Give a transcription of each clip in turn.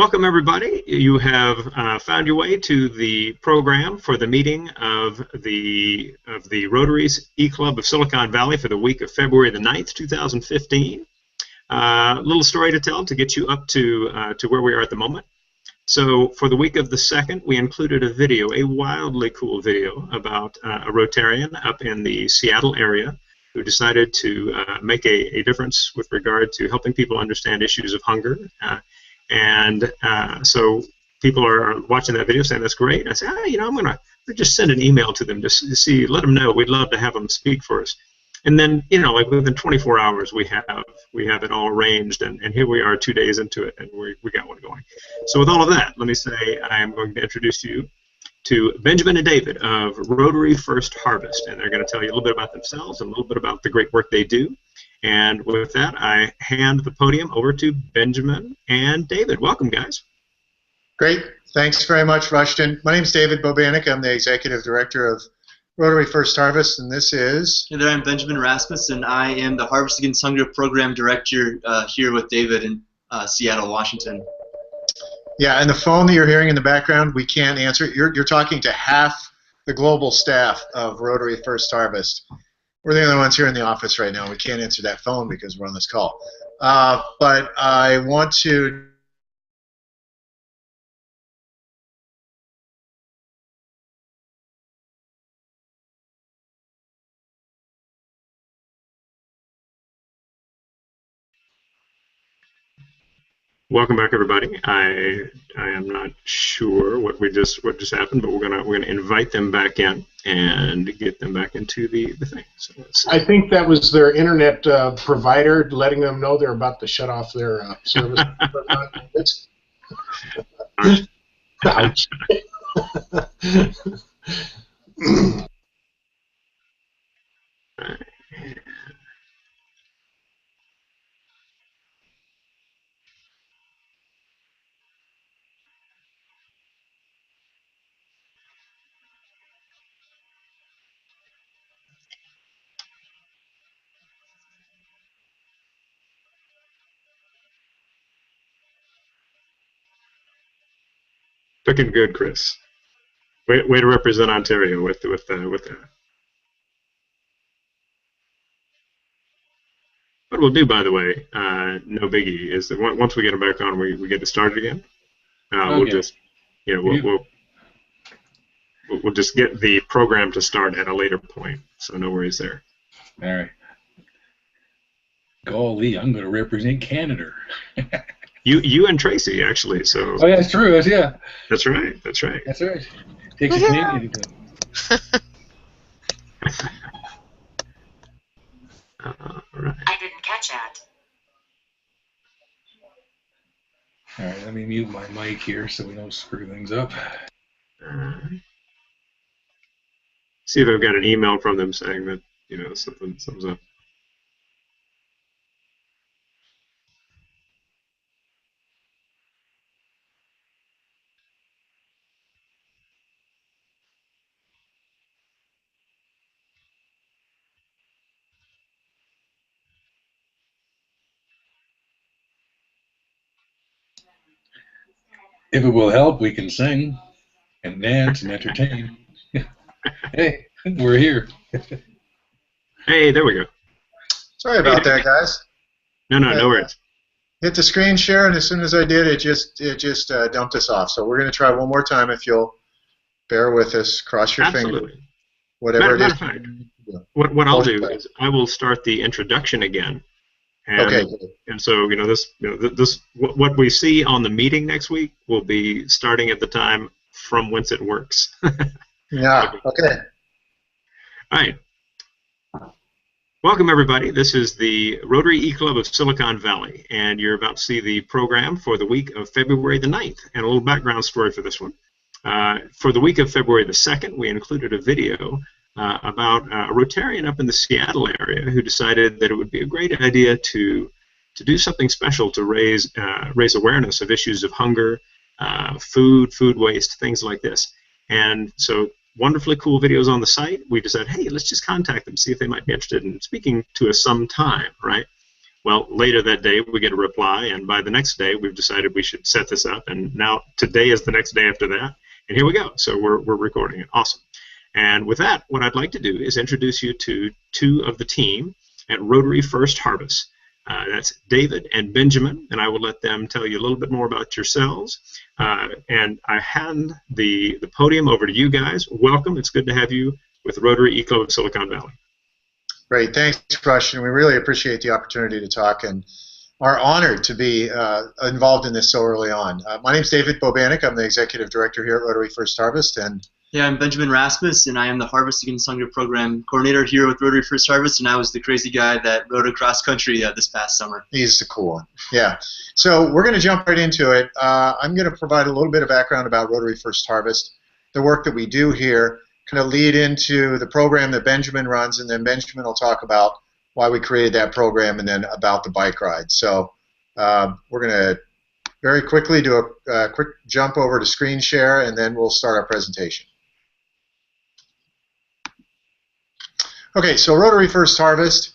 Welcome, everybody. You have found your way to the program for the meeting of the Rotary's eClub of Silicon Valley for the week of February the 9th, 2015. A little story to tell to get you up to where we are at the moment. So for the week of the 2nd, we included a video, a wildly cool video about a Rotarian up in the Seattle area who decided to make a difference with regard to helping people understand issues of hunger. So people are watching that video saying that's great. I say, I'm going to just send an email to them to see, let them know. We'd love to have them speak for us. And then, like within 24 hours, we have it all arranged, and here we are 2 days into it, and we got one going. So with all of that, let me say I am going to introduce you to Benjamin and David of Rotary First Harvest, and they're going to tell you a little bit about themselves and a little bit about the great work they do. And with that, I hand the podium over to Benjamin and David. Welcome, guys. Great. Thanks very much, Rushton. My name is David Bobanek. I'm the Executive Director of Rotary First Harvest, and this is... Hey there, I'm Benjamin Rasmus, and I am the Harvest Against Hunger Program Director here with David in Seattle, Washington. Yeah, and the phone that you're hearing in the background, we can't answer it. You're talking to half the global staff of Rotary First Harvest. We're the only ones here in the office right now. We can't answer that phone because we're on this call. But I want to... Welcome back, everybody. I am not sure what just happened, but we're gonna invite them back in and get them back into the thing. So I think that was their internet provider letting them know they're about to shut off their service. Ouch. Looking good, Chris. Way to represent Ontario with that. What we'll do, by the way, no biggie, is that once we get them back on, we get it started again. We'll just, we'll just get the program to start at a later point. So no worries there. All right. Golly, I'm going to represent Canada. You and Tracy, actually. So. Oh, yeah, that's true. Yeah. That's right. That's right. That's right. Takes a Canadian to All right. I didn't catch that. All right, let me mute my mic here so we don't screw things up. See if I've got an email from them saying that something's up. If it will help, we can sing and dance and entertain. Hey, we're here. Hey, there we go. Sorry about that, guys. No worries. Hit the screen share, and as soon as I did, it just dumped us off. So we're going to try one more time if you'll bear with us. Cross your fingers. Whatever it is. What I'll do is I will start the introduction again. And, okay. And so what we see on the meeting next week will be starting at the time from whence it works. Yeah. Okay. All right. Welcome, everybody. This is the Rotary eClub of Silicon Valley, and you're about to see the program for the week of February the 9th, and a little background story for this one. For the week of February the 2nd, we included a video about a Rotarian up in the Seattle area who decided that it would be a great idea to do something special to raise awareness of issues of hunger, food waste, things like this. And so wonderfully cool videos on the site. We decided, hey, let's just contact them, see if they might be interested in speaking to us sometime, right? Well, later that day, we get a reply, and by the next day, we've decided we should set this up. And now today is the next day after that, and here we go. So we're recording it. Awesome. And with that, what I'd like to do is introduce you to two of the team at Rotary First Harvest. That's David and Benjamin, and I will let them tell you a little bit more about yourselves. And I hand the podium over to you guys. Welcome. It's good to have you with Rotary eClub of Silicon Valley. Great. Thanks, Rush. And we really appreciate the opportunity to talk and are honored to be involved in this so early on. My name is David Bobanek. I'm the Executive Director here at Rotary First Harvest. And yeah, I'm Benjamin Rasmus, and I am the Harvest Against Hunger Program Coordinator here with Rotary First Harvest, and I was the crazy guy that rode across country this past summer. He's the cool one. Yeah. So we're going to jump right into it. I'm going to provide a little bit of background about Rotary First Harvest, the work that we do here, kind of lead into the program that Benjamin runs, and then Benjamin will talk about why we created that program and then about the bike ride. So we're going to very quickly do a quick jump over to screen share, and then we'll start our presentation. Okay, so Rotary First Harvest,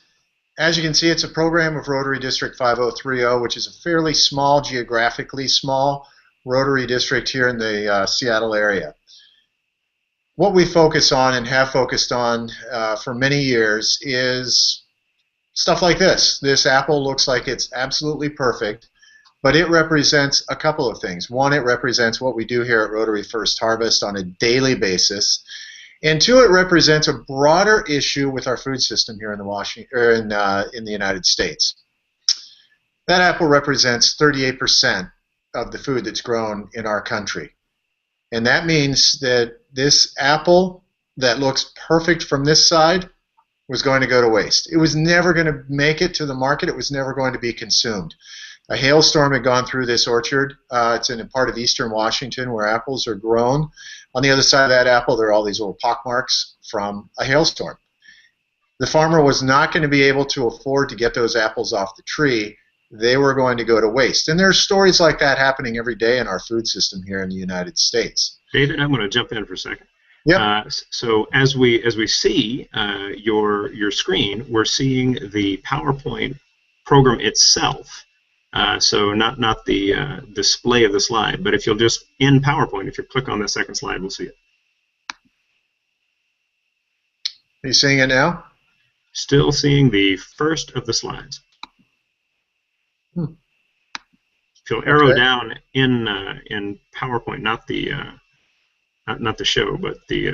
as you can see, it's a program of Rotary District 5030, which is a fairly small, geographically small Rotary district here in the Seattle area. What we focus on and have focused on for many years is stuff like this. This apple looks like it's absolutely perfect, but it represents a couple of things. One, it represents what we do here at Rotary First Harvest on a daily basis. And two, it represents a broader issue with our food system here in the United States. That apple represents 38% of the food that's grown in our country. And that means that this apple that looks perfect from this side was going to go to waste. It was never going to make it to the market. It was never going to be consumed. A hailstorm had gone through this orchard. It's in a part of eastern Washington where apples are grown. On the other side of that apple, there are all these little pockmarks from a hailstorm. The farmer was not going to be able to afford to get those apples off the tree. They were going to go to waste. And there's stories like that happening every day in our food system here in the United States. David, I'm going to jump in for a second. Yep. So as we see your screen, we're seeing the PowerPoint program itself. So not the display of the slide, but if you'll just, in PowerPoint, if you click on the second slide, we'll see it. Are you seeing it now? Still seeing the first of the slides. If you'll arrow down in PowerPoint, not the show, but the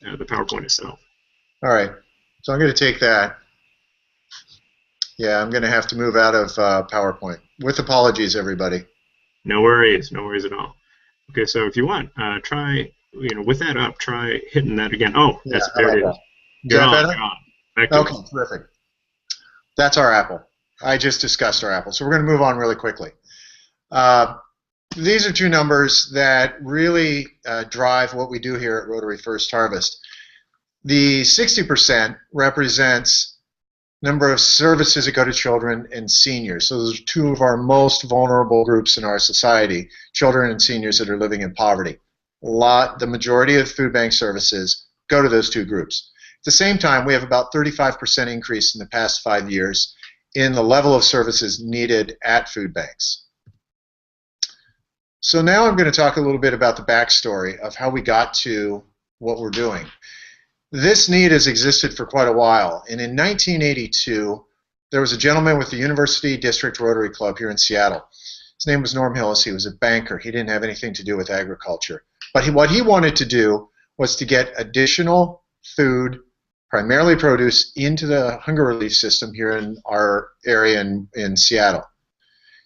PowerPoint itself. All right. So I'm going to take that. Yeah, I'm going to have to move out of PowerPoint. With apologies, everybody. No worries at all. Okay, so if you want, try, with that up, try hitting that again. Oh, that's there it is. Okay, terrific. That's our apple. I just discussed our apple. So we're going to move on really quickly. These are two numbers that really drive what we do here at Rotary First Harvest. The 60% represents number of services that go to children and seniors. So those are two of our most vulnerable groups in our society, children and seniors that are living in poverty. The majority of food bank services go to those two groups. At the same time, we have about 35% increase in the past 5 years in the level of services needed at food banks. So now I'm going to talk a little bit about the backstory of how we got to what we're doing. This need has existed for quite a while, and in 1982, there was a gentleman with the University District Rotary Club here in Seattle. His name was Norm Hillis. He was a banker. He didn't have anything to do with agriculture. But what he wanted to do was to get additional food, primarily produce, into the hunger relief system here in our area in Seattle.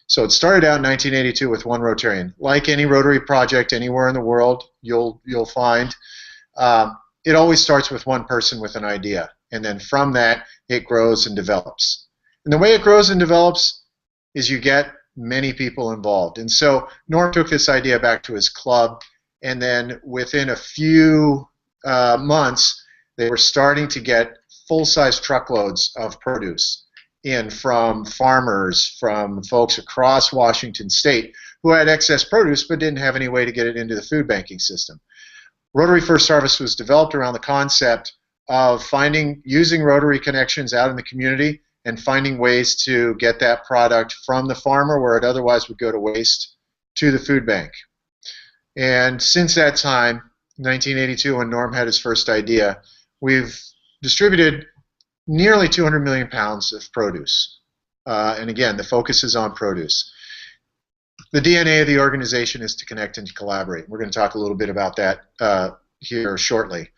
So it started out in 1982 with one Rotarian. Like any Rotary project anywhere in the world, you'll find, it always starts with one person with an idea, and then from that it grows and develops. And the way it grows and develops is you get many people involved. And so Norm took this idea back to his club, and then within a few months they were starting to get full-size truckloads of produce in from farmers, from folks across Washington State who had excess produce but didn't have any way to get it into the food banking system. Rotary First Harvest was developed around the concept of using Rotary connections out in the community and finding ways to get that product from the farmer where it otherwise would go to waste to the food bank. And since that time, 1982, when Norm had his first idea, we've distributed nearly 200 million pounds of produce. And again, the focus is on produce. The DNA of the organization is to connect and to collaborate. We're going to talk a little bit about that here shortly.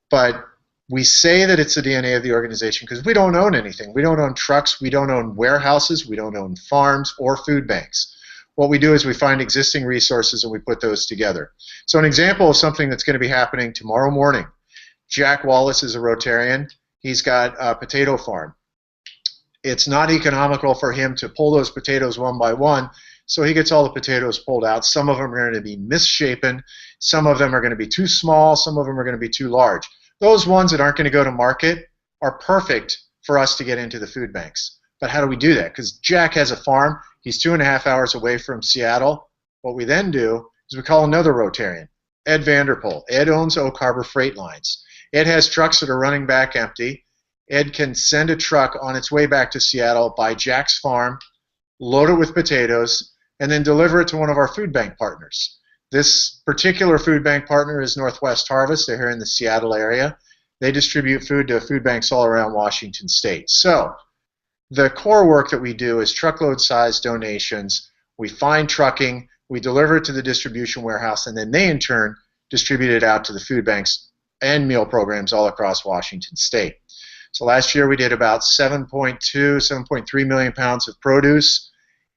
But we say that it's the DNA of the organization because we don't own anything. We don't own trucks. We don't own warehouses. We don't own farms or food banks. What we do is we find existing resources and we put those together. So an example of something that's going to be happening tomorrow morning. Jack Wallace is a Rotarian. He's got a potato farm. It's not economical for him to pull those potatoes one by one, so he gets all the potatoes pulled out. Some of them are going to be misshapen. Some of them are going to be too small. Some of them are going to be too large. Those ones that aren't going to go to market are perfect for us to get into the food banks. But how do we do that? Because Jack has a farm. He's 2.5 hours away from Seattle. What we then do is we call another Rotarian, Ed Vanderpool. Ed owns Oak Harbor Freight Lines. Ed has trucks that are running back empty. Ed can send a truck on its way back to Seattle by Jack's farm, load it with potatoes, and then deliver it to one of our food bank partners. This particular food bank partner is Northwest Harvest. They're here in the Seattle area. They distribute food to food banks all around Washington State. So the core work that we do is truckload-sized donations. We find trucking, we deliver it to the distribution warehouse, and then they, in turn, distribute it out to the food banks and meal programs all across Washington State. So last year we did about 7.3 million pounds of produce,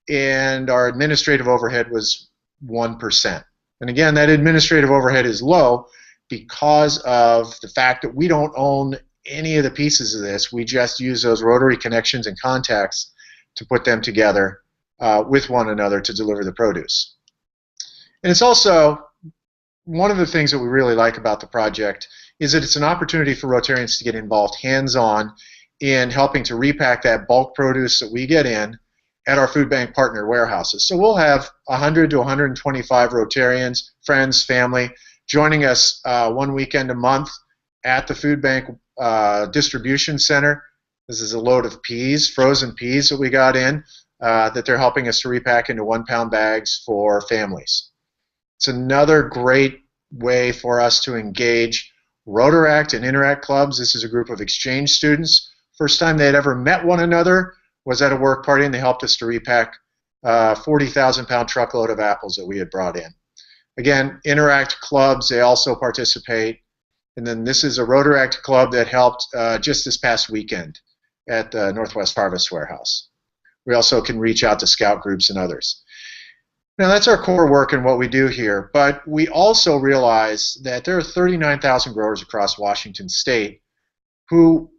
and our administrative overhead was 1%. And again, that administrative overhead is low because of the fact that we don't own any of the pieces of this. We just use those Rotary connections and contacts to put them together with one another to deliver the produce. And it's also one of the things that we really like about the project is that it's an opportunity for Rotarians to get involved hands-on in helping to repack that bulk produce that we get in at our food bank partner warehouses. So we'll have 100 to 125 Rotarians, friends, family, joining us one weekend a month at the food bank distribution center. This is a load of peas, frozen peas that we got in that they're helping us to repack into 1-pound bags for families. It's another great way for us to engage Rotaract and Interact clubs. This is a group of exchange students. First time they'd ever met one another was at a work party, and they helped us to repack 40,000-pound truckload of apples that we had brought in. Again, Interact clubs, they also participate. And then this is a Rotaract club that helped just this past weekend at the Northwest Harvest Warehouse. We also can reach out to scout groups and others. Now that's our core work and what we do here, but we also realize that there are 39,000 growers across Washington State who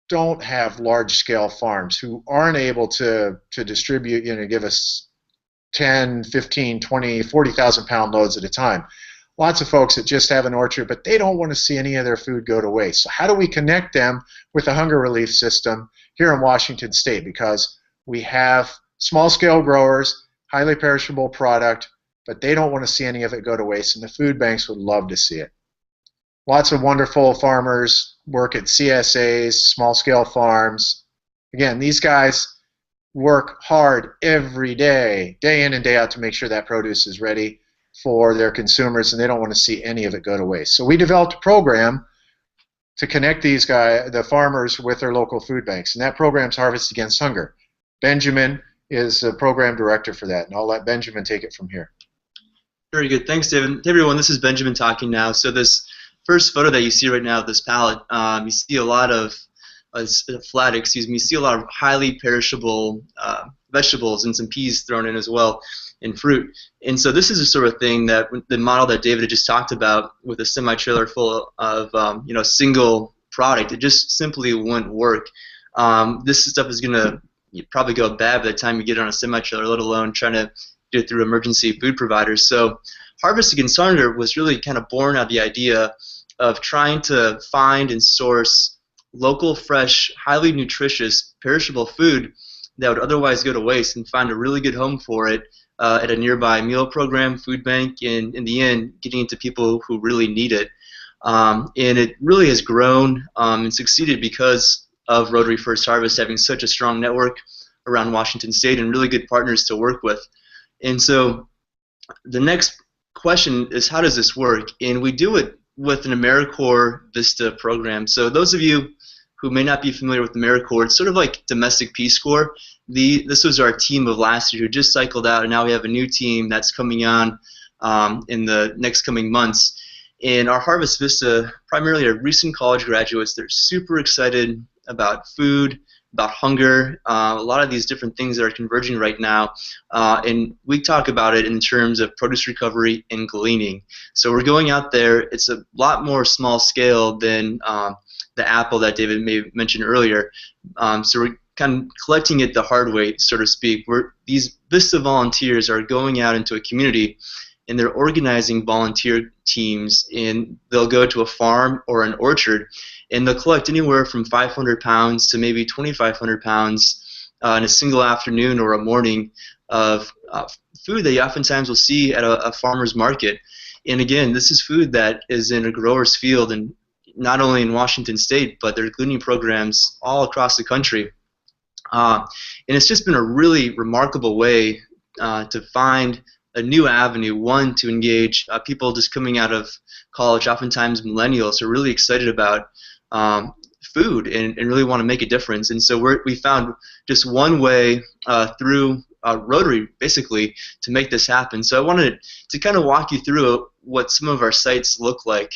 don't have large-scale farms, who aren't able to distribute, give us 10, 15, 20, 40,000-pound loads at a time. Lots of folks that just have an orchard, but they don't want to see any of their food go to waste. So how do we connect them with the hunger relief system here in Washington State? Because we have small-scale growers, highly perishable product, but they don't want to see any of it go to waste, and the food banks would love to see it. Lots of wonderful farmers work at CSAs, small-scale farms. Again, these guys work hard every day, day in and day out, to make sure that produce is ready for their consumers, and they don't want to see any of it go to waste. So we developed a program to connect these guys, the farmers, with their local food banks, and that program's Harvest Against Hunger. Benjamin is the program director for that, and I'll let Benjamin take it from here. Very good. Thanks, David. Hey, everyone, this is Benjamin talking now. So this first photo that you see right now of this pallet, you see a lot of you see a lot of highly perishable vegetables and some peas thrown in as well, and fruit. And so this is the sort of thing that the model that David had just talked about with a semi-trailer full of single product, it just simply wouldn't work. This stuff is going to probably go bad by the time you get it on a semi-trailer, let alone trying to do it through emergency food providers. So Harvest Against Hunger was really kind of born out of the idea of trying to find and source local, fresh, highly nutritious, perishable food that would otherwise go to waste, and find a really good home for it at a nearby meal program, food bank, and in the end, getting it to people who really need it. And it really has grown and succeeded because of Rotary First Harvest, having such a strong network around Washington State and really good partners to work with. And so the next question is, how does this work? And we do it with an AmeriCorps Vista program. So those of you who may not be familiar with AmeriCorps, it's sort of like domestic Peace Corps. This was our team of last year who just cycled out, and now we have a new team that's coming on in the next coming months. And our Harvest Vista primarily are recent college graduates. They're super excited about food, about hunger, a lot of these different things that are converging right now. And we talk about it in terms of produce recovery and gleaning. So we're going out there. It's a lot more small scale than the apple that David may have mentioned earlier. So we're kind of collecting it the hard way, so to speak. These Vista volunteers are going out into a community, and they're organizing volunteer teams, and they'll go to a farm or an orchard, and they'll collect anywhere from 500 pounds to maybe 2,500 pounds in a single afternoon or a morning of food that you oftentimes will see at a farmer's market. And again, this is food that is in a grower's field, and not only in Washington State, but there are gleaning programs all across the country. And it's just been a really remarkable way to find a new avenue, one, to engage people just coming out of college, oftentimes millennials, who are really excited about food and really want to make a difference. And so we found just one way through Rotary, basically, to make this happen. So I wanted to kind of walk you through what some of our sites look like.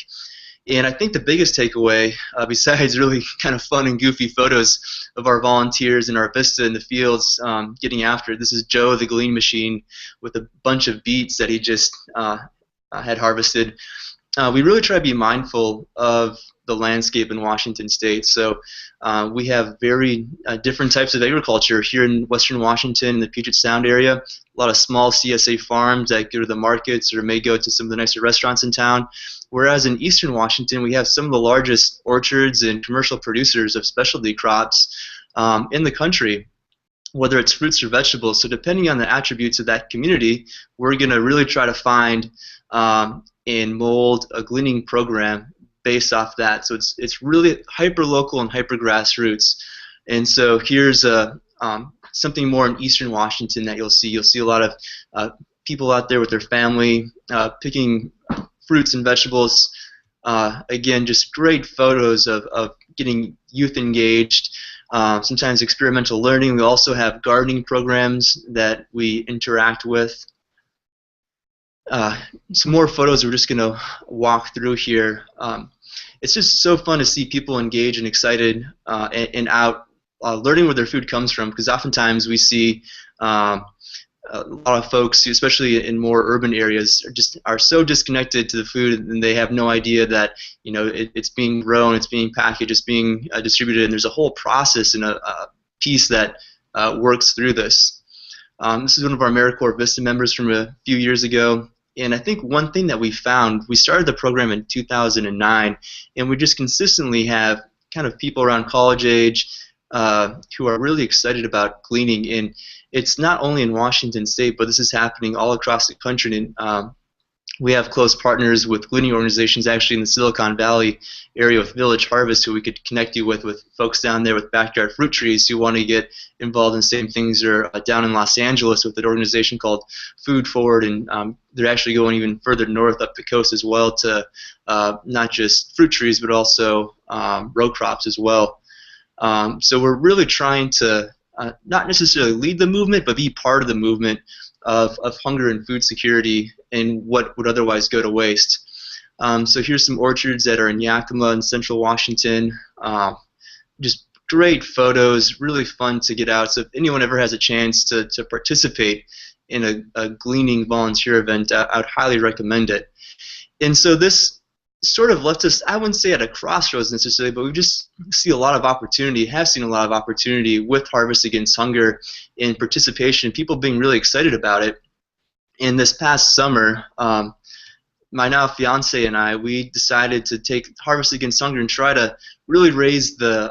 And I think the biggest takeaway, besides really kind of fun and goofy photos of our volunteers and our Vista in the fields getting after it, this is Joe the Glean Machine with a bunch of beets that he just had harvested. We really try to be mindful of the landscape in Washington State. So we have very different types of agriculture here in Western Washington, in the Puget Sound area. A lot of small CSA farms that go to the markets or may go to some of the nicer restaurants in town. Whereas in Eastern Washington, we have some of the largest orchards and commercial producers of specialty crops in the country, whether it's fruits or vegetables. So depending on the attributes of that community, we're going to really try to find and mold a gleaning program based off that. So it's really hyper-local and hyper-grassroots. And so here's something more in Eastern Washington that you'll see. You'll see a lot of people out there with their family picking fruits and vegetables. Again, just great photos of getting youth engaged. Sometimes experimental learning. We also have gardening programs that we interact with. Some more photos we're just going to walk through here. It's just so fun to see people engaged and excited and out learning where their food comes from, because oftentimes we see a lot of folks, especially in more urban areas, are so disconnected to the food, and they have no idea that it's being grown, it's being packaged, it's being distributed, and there's a whole process and a piece that works through this. This is one of our AmeriCorps Vista members from a few years ago. And I think one thing that we found, we started the program in 2009, and we just consistently have kind of people around college age who are really excited about gleaning. And it's not only in Washington State, but this is happening all across the country. And we have close partners with gleaning organizations actually in the Silicon Valley area with Village Harvest, who we could connect you with folks down there with backyard fruit trees who want to get involved in the same things, or down in Los Angeles with an organization called Food Forward, and they're actually going even further north up the coast as well to not just fruit trees but also row crops as well. So we're really trying to not necessarily lead the movement, but be part of the movement of hunger and food security and what would otherwise go to waste. So here's some orchards that are in Yakima in central Washington. Just great photos, really fun to get out. So if anyone ever has a chance to participate in a gleaning volunteer event, I would highly recommend it. And so this sort of left us, I wouldn't say at a crossroads necessarily, but we just see a lot of opportunity, have seen a lot of opportunity with Harvest Against Hunger and participation, people being really excited about it. And this past summer, my now fiance and I, we decided to take Harvest Against Hunger and try to really raise the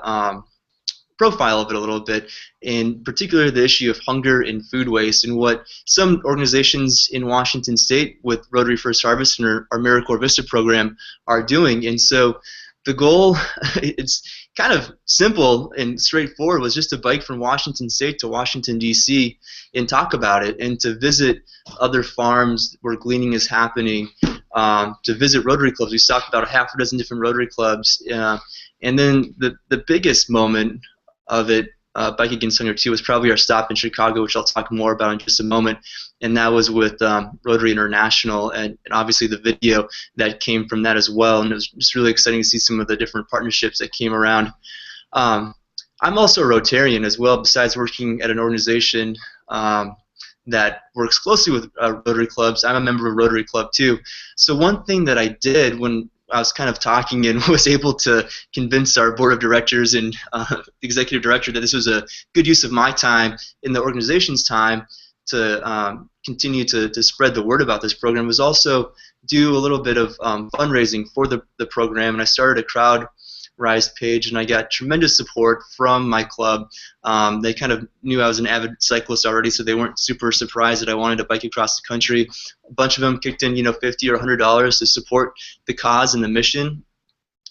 profile of it a little bit, in particular the issue of hunger and food waste, and what some organizations in Washington State with Rotary First Harvest and our AmeriCorps Vista program are doing. And so The goal, it's kind of simple and straightforward, was just to bike from Washington State to Washington, D.C. and talk about it, and to visit other farms where gleaning is happening, to visit Rotary clubs. We stopped about a half a dozen different Rotary clubs. And then the biggest moment of it, Bike Against Hunger 2, was probably our stop in Chicago, which I'll talk more about in just a moment. And that was with Rotary International, and obviously the video that came from that as well. And it was just really exciting to see some of the different partnerships that came around. I'm also a Rotarian as well, besides working at an organization that works closely with Rotary clubs. I'm a member of Rotary Club too. So one thing that I did when I was kind of talking and was able to convince our board of directors and executive director that this was a good use of my time and the organization's time to continue to spread the word about this program, was also do a little bit of fundraising for the program. And I started a crowd-rise page, and I got tremendous support from my club. They kind of knew I was an avid cyclist already, so they weren't super surprised that I wanted to bike across the country. A bunch of them kicked in, $50 or $100 to support the cause and the mission,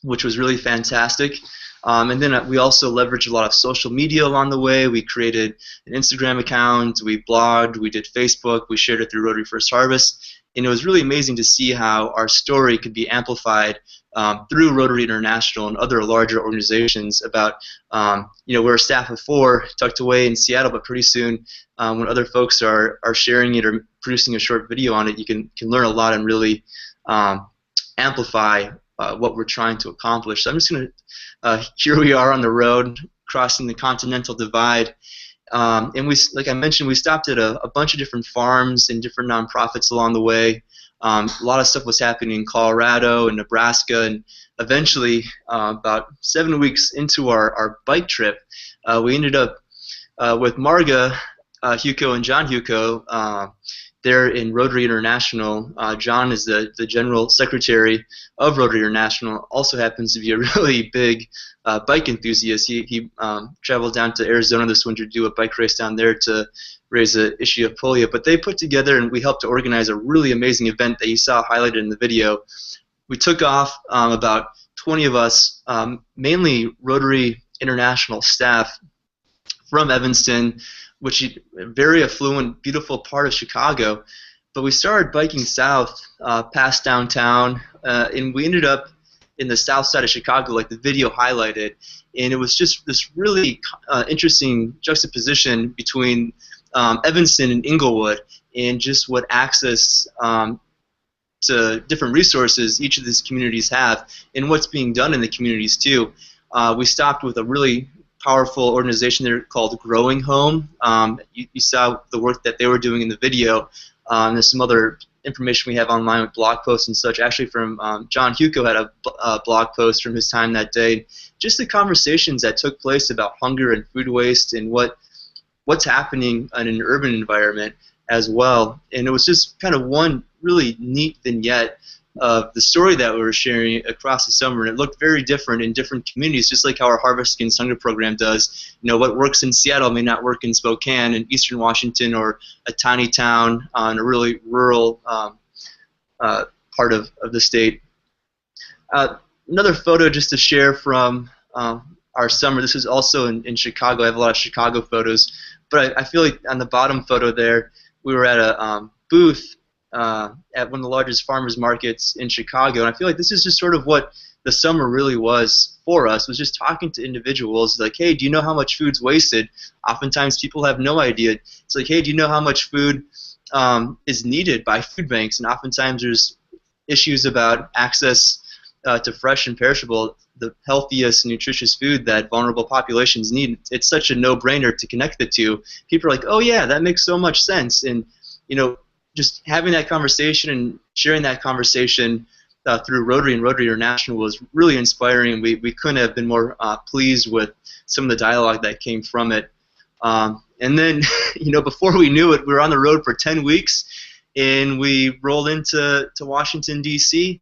which was really fantastic. And then we also leveraged a lot of social media along the way. We created an Instagram account, we blogged, we did Facebook, we shared it through Rotary First Harvest, and it was really amazing to see how our story could be amplified through Rotary International and other larger organizations about, we're a staff of 4 tucked away in Seattle, but pretty soon when other folks are sharing it or producing a short video on it, you can learn a lot and really amplify what we're trying to accomplish. So I'm just going to, here we are on the road crossing the Continental Divide. And we, like I mentioned, we stopped at a bunch of different farms and different nonprofits along the way. A lot of stuff was happening in Colorado and Nebraska, and eventually, about 7 weeks into our bike trip, we ended up with Marga Huco and John Huco. They're in Rotary International. John is the general secretary of Rotary International, also happens to be a really big bike enthusiast. He traveled down to Arizona this winter to do a bike race down there to raise the issue of polio. But they put together, and we helped to organize a really amazing event that you saw highlighted in the video. We took off, about 20 of us, mainly Rotary International staff from Evanston, which is a very affluent, beautiful part of Chicago. But we started biking south past downtown, and we ended up in the south side of Chicago, like the video highlighted. And it was just this really interesting juxtaposition between Evanston and Inglewood, and just what access to different resources each of these communities have, and what's being done in the communities too. We stopped with a really powerful organization there called Growing Home. You saw the work that they were doing in the video. There's some other information we have online with blog posts and such. Actually, from John Huco had a blog post from his time that day. Just the conversations that took place about hunger and food waste and what's happening in an urban environment as well. And it was just kind of one really neat vignette of the story that we were sharing across the summer, and it looked very different in different communities, just like how our Harvest Against Hunger program does. What works in Seattle may not work in Spokane, in Eastern Washington, or a tiny town in a really rural part of the state. Another photo just to share from our summer. This is also in Chicago. I have a lot of Chicago photos, but I feel like on the bottom photo there, we were at a booth at one of the largest farmers markets in Chicago, and I feel like this is just sort of what the summer really was for us, was just talking to individuals like, hey, do you know how much food's wasted? Oftentimes people have no idea. It's like, hey, do you know how much food is needed by food banks? And oftentimes there's issues about access to fresh and perishable, the healthiest, nutritious food that vulnerable populations need. It's such a no-brainer to connect the two. People are like, oh yeah, that makes so much sense. And just having that conversation and sharing that conversation through Rotary and Rotary International was really inspiring. We couldn't have been more pleased with some of the dialogue that came from it. And then, before we knew it, we were on the road for 10 weeks, and we rolled into Washington, D.C.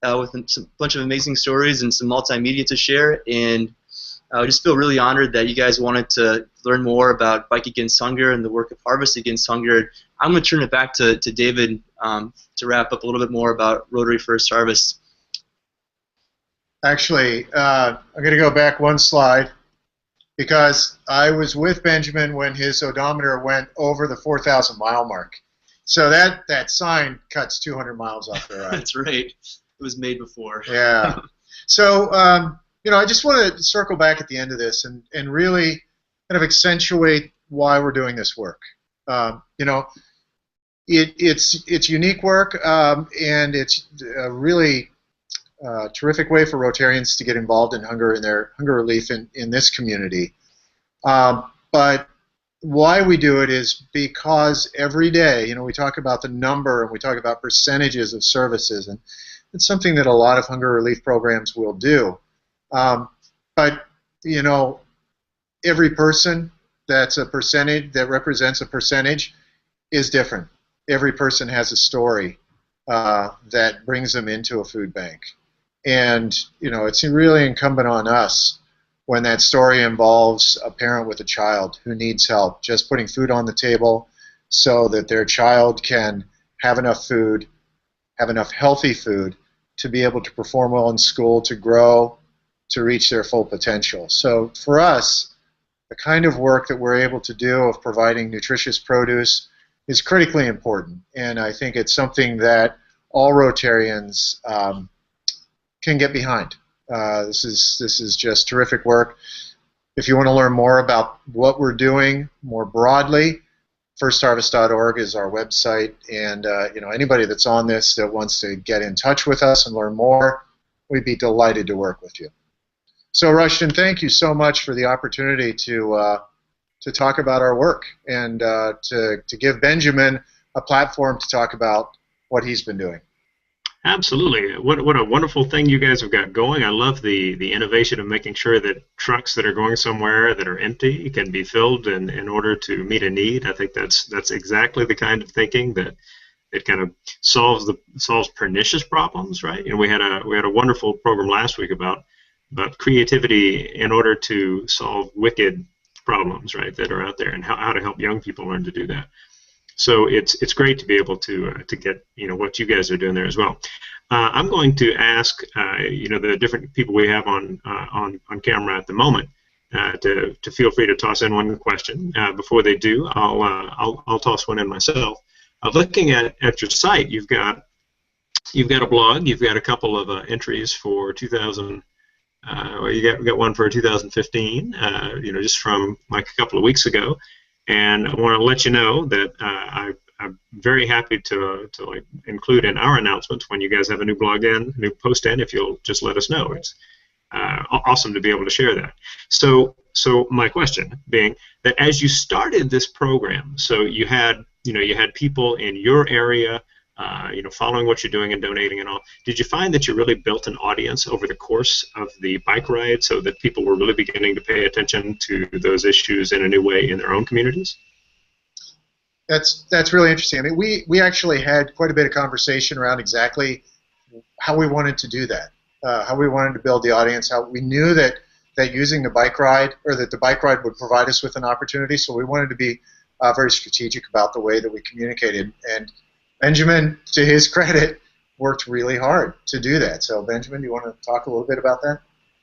With a bunch of amazing stories and some multimedia to share. And I just feel really honored that you guys wanted to learn more about Bike Against Hunger and the work of Harvest Against Hunger. I'm going to turn it back to David to wrap up a little bit more about Rotary First Harvest. Actually, I'm going to go back one slide because I was with Benjamin when his odometer went over the 4,000 mile mark. So that sign cuts 200 miles off the ride. That's right. It was made before. Yeah. So, I just want to circle back at the end of this and really kind of accentuate why we're doing this work. It's unique work, and it's a really terrific way for Rotarians to get involved in hunger relief in this community. But why we do it is because every day, we talk about the number and we talk about percentages of services, and it's something that a lot of hunger relief programs will do. But every person that's a percentage that represents a percentage is different. Every person has a story that brings them into a food bank. And, it's really incumbent on us when that story involves a parent with a child who needs help, just putting food on the table so that their child can have enough food, have enough healthy food to be able to perform well in school, to grow, to reach their full potential. So for us, the kind of work that we're able to do of providing nutritious produce is critically important, and I think it's something that all Rotarians can get behind. This is just terrific work. If you want to learn more about what we're doing more broadly, firstharvest.org is our website, and anybody that's on this that wants to get in touch with us and learn more, we'd be delighted to work with you. So, Rushton, thank you so much for the opportunity to talk about our work and to give Benjamin a platform to talk about what he's been doing. Absolutely. What a wonderful thing you guys have got going. I love the innovation of making sure that trucks that are going somewhere that are empty can be filled in order to meet a need. I think that's exactly the kind of thinking that it kind of solves pernicious problems, right? And we had a wonderful program last week about creativity in order to solve wicked problems, right, that are out there, and how to help young people learn to do that. So it's great to be able to get what you guys are doing there as well. I'm going to ask the different people we have on camera at the moment to feel free to toss in one question. Before they do, I'll toss one in myself. Looking at your site, you've got a blog, you've got a couple of entries for 2000. You got one for 2015, just from like a couple of weeks ago. And I want to let you know that I'm very happy to include in our announcements when you guys have a new new post in, if you'll just let us know. It's awesome to be able to share that. So my question being that as you started this program, so you had people in your area, following what you're doing and donating and all. Did you find that you really built an audience over the course of the bike ride so that people were really beginning to pay attention to those issues in a new way in their own communities? That's really interesting. I mean, we actually had quite a bit of conversation around exactly how we wanted to do that, how we wanted to build the audience, how we knew that using the bike ride, or that the bike ride would provide us with an opportunity, so we wanted to be very strategic about the way that we communicated. And Benjamin, to his credit, worked really hard to do that. So, Benjamin, do you want to talk a little bit about that?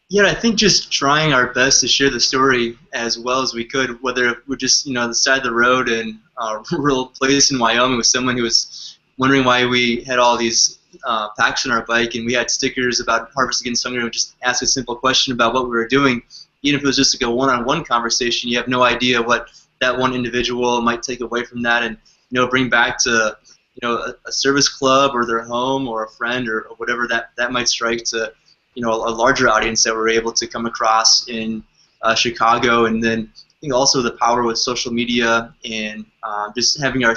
Yeah, I think just trying our best to share the story as well as we could, whether we're just on the side of the road in a rural place in Wyoming with someone who was wondering why we had all these packs on our bike and we had stickers about Harvest Against Hunger and just ask a simple question about what we were doing. Even if it was just like a one-on-one conversation, you have no idea what that one individual might take away from that and bring back to a service club or their home or a friend or whatever that might strike to a larger audience that we're able to come across in Chicago. And then I think also the power with social media and just having our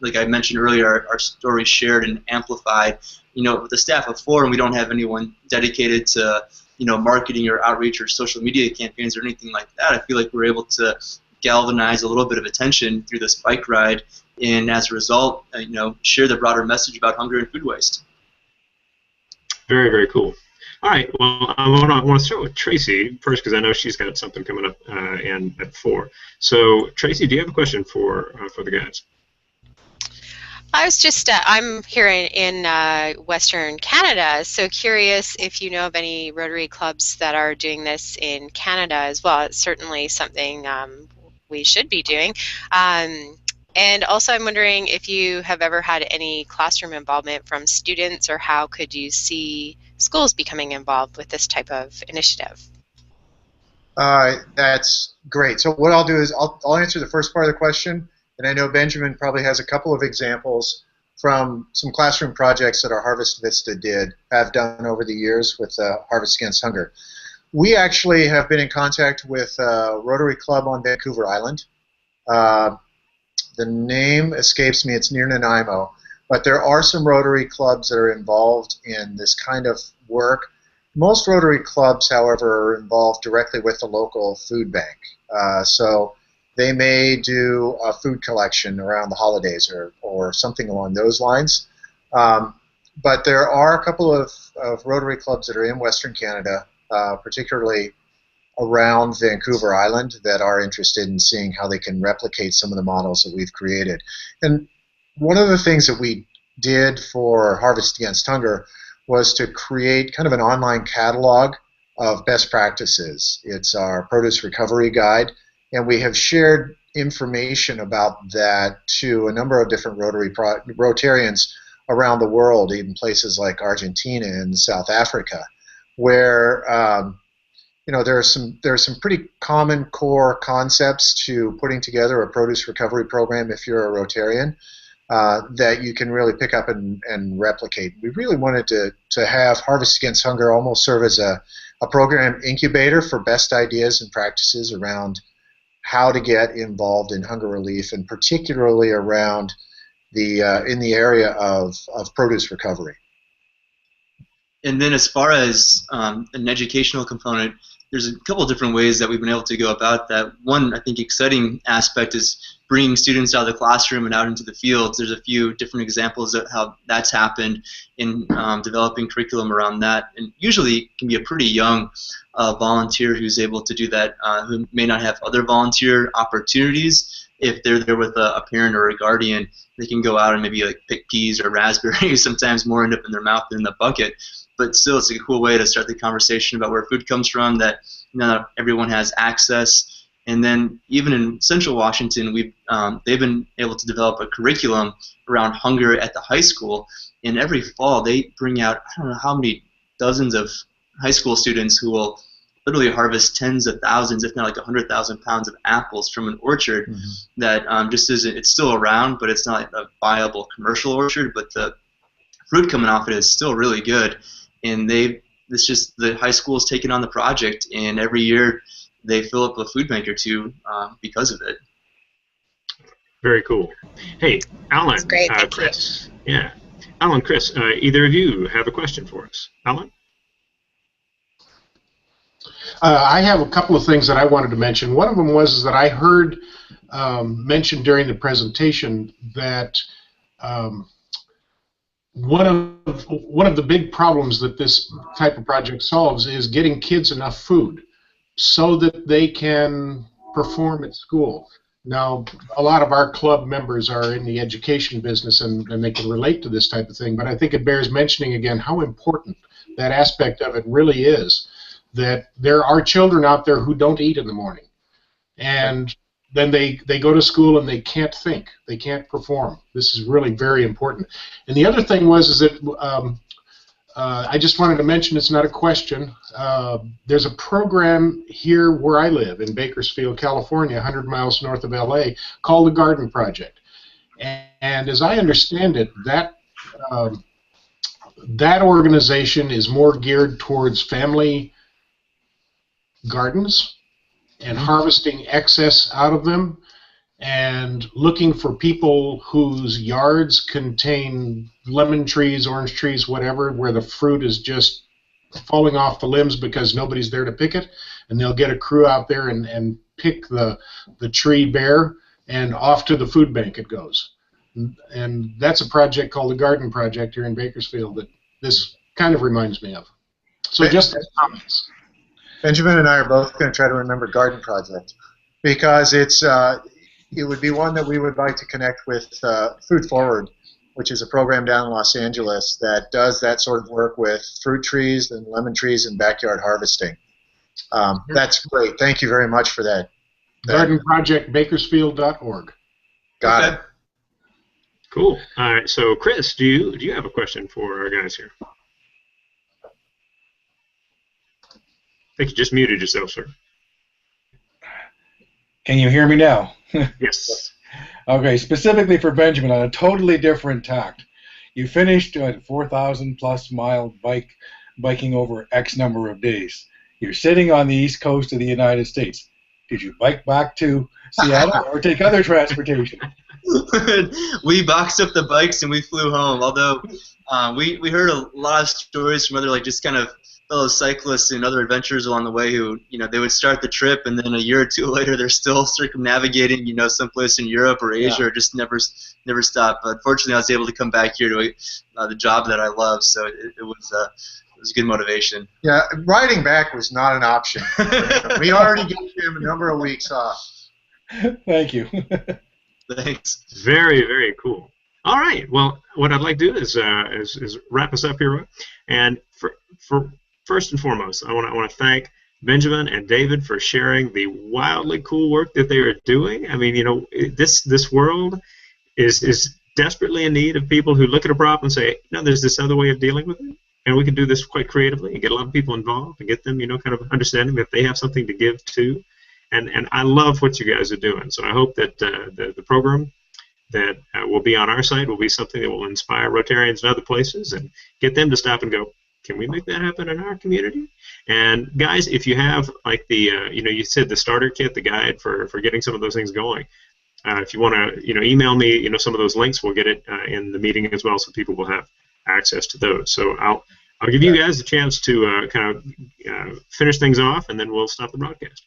like I mentioned earlier, our stories shared and amplified. With a staff of 4 and we don't have anyone dedicated to marketing or outreach or social media campaigns or anything like that, I feel like we're able to galvanize a little bit of attention through this bike ride, and as a result, share the broader message about hunger and food waste. Very, very cool. All right. Well, I want to start with Tracy first because I know she's got something coming up at 4. So, Tracy, do you have a question for the guys? I was just, I'm here in Western Canada, so curious if you know of any Rotary clubs that are doing this in Canada as well. It's certainly something we should be doing. And also I'm wondering if you have ever had any classroom involvement from students, or how could you see schools becoming involved with this type of initiative? That's great. So what I'll do is I'll answer the first part of the question, and I know Benjamin probably has a couple of examples from some classroom projects that our Harvest Vista have done over the years with Harvest Against Hunger. We actually have been in contact with Rotary Club on Vancouver Island. The name escapes me. It's near Nanaimo. But there are some Rotary clubs that are involved in this kind of work. Most Rotary clubs, however, are involved directly with the local food bank. So they may do a food collection around the holidays or something along those lines. But there are a couple of Rotary clubs that are in Western Canada, particularly around Vancouver Island, that are interested in seeing how they can replicate some of the models that we've created. And one of the things that we did for Harvest Against Hunger was to create kind of an online catalog of best practices. It's our produce recovery guide, and we have shared information about that to a number of different Rotarians around the world, even places like Argentina and South Africa, where there are some pretty common core concepts to putting together a produce recovery program if you're a Rotarian. That you can really pick up and replicate. We really wanted to have Harvest Against Hunger almost serve as a program incubator for best ideas and practices around how to get involved in hunger relief, and particularly around in the area of produce recovery. And then as far as an educational component, there's a couple of different ways that we've been able to go about that. One, I think, exciting aspect is bringing students out of the classroom and out into the fields. There's a few different examples of how that's happened in developing curriculum around that. And usually it can be a pretty young volunteer who's able to do that, who may not have other volunteer opportunities. If they're there with a parent or a guardian, they can go out and maybe like pick peas or raspberries. Sometimes more end up in their mouth than in the bucket. But still, it's a cool way to start the conversation about where food comes from, that not everyone has access. And then even in Central Washington, they've been able to develop a curriculum around hunger at the high school. And every fall, they bring out, I don't know how many dozens of high school students who will literally harvest tens of thousands, if not like 100,000 pounds of apples from an orchard that just isn't, it's still around, but it's not a viable commercial orchard, but the fruit coming off it is still really good. And it's just the high school has taken on the project, and every year they fill up a food bank or two because of it. Very cool. Hey, Alan. That's great. Thank Chris. You. Yeah. Alan, Chris, either of you have a question for us? Alan? I have a couple of things that I wanted to mention. One of them was that I heard mentioned during the presentation that one of the big problems that this type of project solves is getting kids enough food so that they can perform at school. Now, a lot of our club members are in the education business, and they can relate to this type of thing, but I think it bears mentioning again how important that aspect of it really is, that there are children out there who don't eat in the morning, and then they go to school and they can't think, they can't perform. This is really very important. And the other thing is that I just wanted to mention, it's not a question, there's a program here where I live in Bakersfield, California, 100 miles north of LA, called the Garden Project. And as I understand it, that organization is more geared towards family gardens and harvesting excess out of them, and looking for people whose yards contain lemon trees, orange trees, whatever, where the fruit is just falling off the limbs because nobody's there to pick it, and they'll get a crew out there and pick the tree bare, and off to the food bank it goes. And that's a project called the Garden Project here in Bakersfield that this kind of reminds me of. So just as comments. Benjamin and I are both going to try to remember Garden Project, because it would be one that we would like to connect with Food Forward which is a program down in Los Angeles that does that sort of work with fruit trees and lemon trees and backyard harvesting. That's great. Thank you very much for that. Gardenprojectbakersfield.org. Got it. Cool. All right. So, Chris, do you have a question for our guys here? I think you just muted yourself, sir. Can you hear me now? Yes. Okay, specifically for Benjamin, on a totally different tact. You finished a 4,000 plus mile biking over X number of days. You're sitting on the east coast of the United States. Did you bike back to Seattle or take other transportation? We boxed up the bikes and we flew home. Although we heard a lot of stories from other just kind of fellow cyclists and other adventurers along the way who they would start the trip and then a year or two later they're still circumnavigating someplace in Europe or Asia or just never stop. But fortunately, I was able to come back here to the job that I love, so it was good motivation. Yeah, riding back was not an option. We already gave him a number of weeks off. Thank you. Thanks. Very, very cool. All right. Well, what I'd like to do is wrap us up here, and for first and foremost, I want to thank Benjamin and David for sharing the wildly cool work that they are doing. I mean, this world is desperately in need of people who look at a problem and say, there's this other way of dealing with it, and we can do this quite creatively and get a lot of people involved and get them, kind of understanding that they have something to give too. And I love what you guys are doing. So I hope that the program that will be on our site will be something that will inspire Rotarians in other places and get them to stop and go, can we make that happen in our community? And guys, if you have you said the starter kit, the guide for getting some of those things going, if you want to email me some of those links, we'll get it in the meeting as well, so people will have access to those. So I'll give you guys a chance to kind of finish things off, and then we'll stop the broadcast.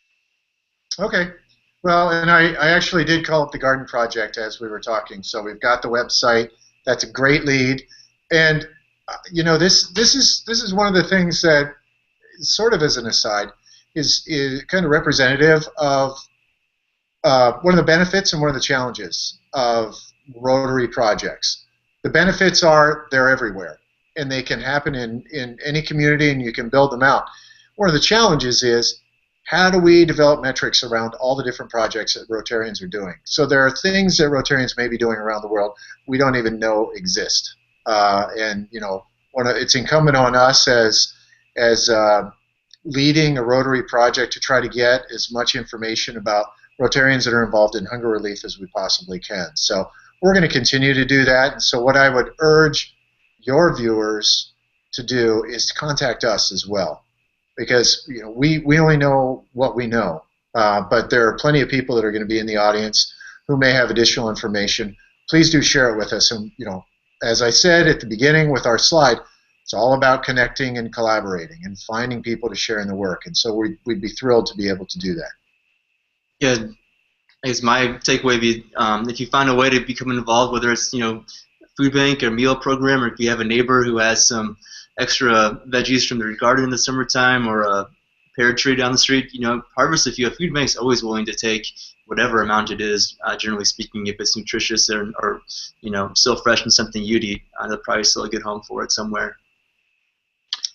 Okay. Well, and I actually did call up the Garden Project as we were talking. So we've got the website. That's a great lead. And this is one of the things that, sort of as an aside, is kind of representative of one of the benefits and one of the challenges of Rotary projects. The benefits are they're everywhere, and they can happen in any community, and you can build them out. One of the challenges is, how do we develop metrics around all the different projects that Rotarians are doing? So there are things that Rotarians may be doing around the world we don't even know exist. It's incumbent on us as leading a Rotary project to try to get as much information about Rotarians that are involved in hunger relief as we possibly can. So we're going to continue to do that. And so what I would urge your viewers to do is to contact us as well, because we only know what we know, but there are plenty of people that are going to be in the audience who may have additional information. Please do share it with us. And as I said at the beginning with our slide, it's all about connecting and collaborating and finding people to share in the work. And so we'd be thrilled to be able to do that. Yeah, I guess my takeaway would be if you find a way to become involved, whether it's food bank or meal program, or if you have a neighbor who has some extra veggies from their garden in the summertime, or a pear tree down the street, harvest a few. A food bank's always willing to take whatever amount it is, generally speaking. If it's nutritious or still fresh and something you'd eat, they'll probably still a good home for it somewhere.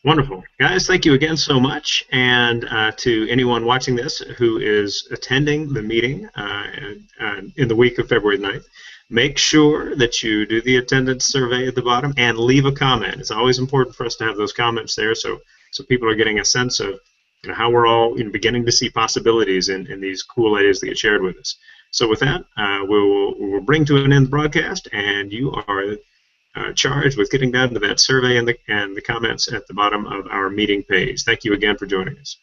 Wonderful. Guys, thank you again so much. And to anyone watching this who is attending the meeting in the week of February 9th, make sure that you do the attendance survey at the bottom and leave a comment. It's always important for us to have those comments there, so people are getting a sense of how we're all beginning to see possibilities in these cool ideas that get shared with us. So with that, we'll bring to an end the broadcast, and you are charged with getting down to that survey and the comments at the bottom of our meeting page. Thank you again for joining us.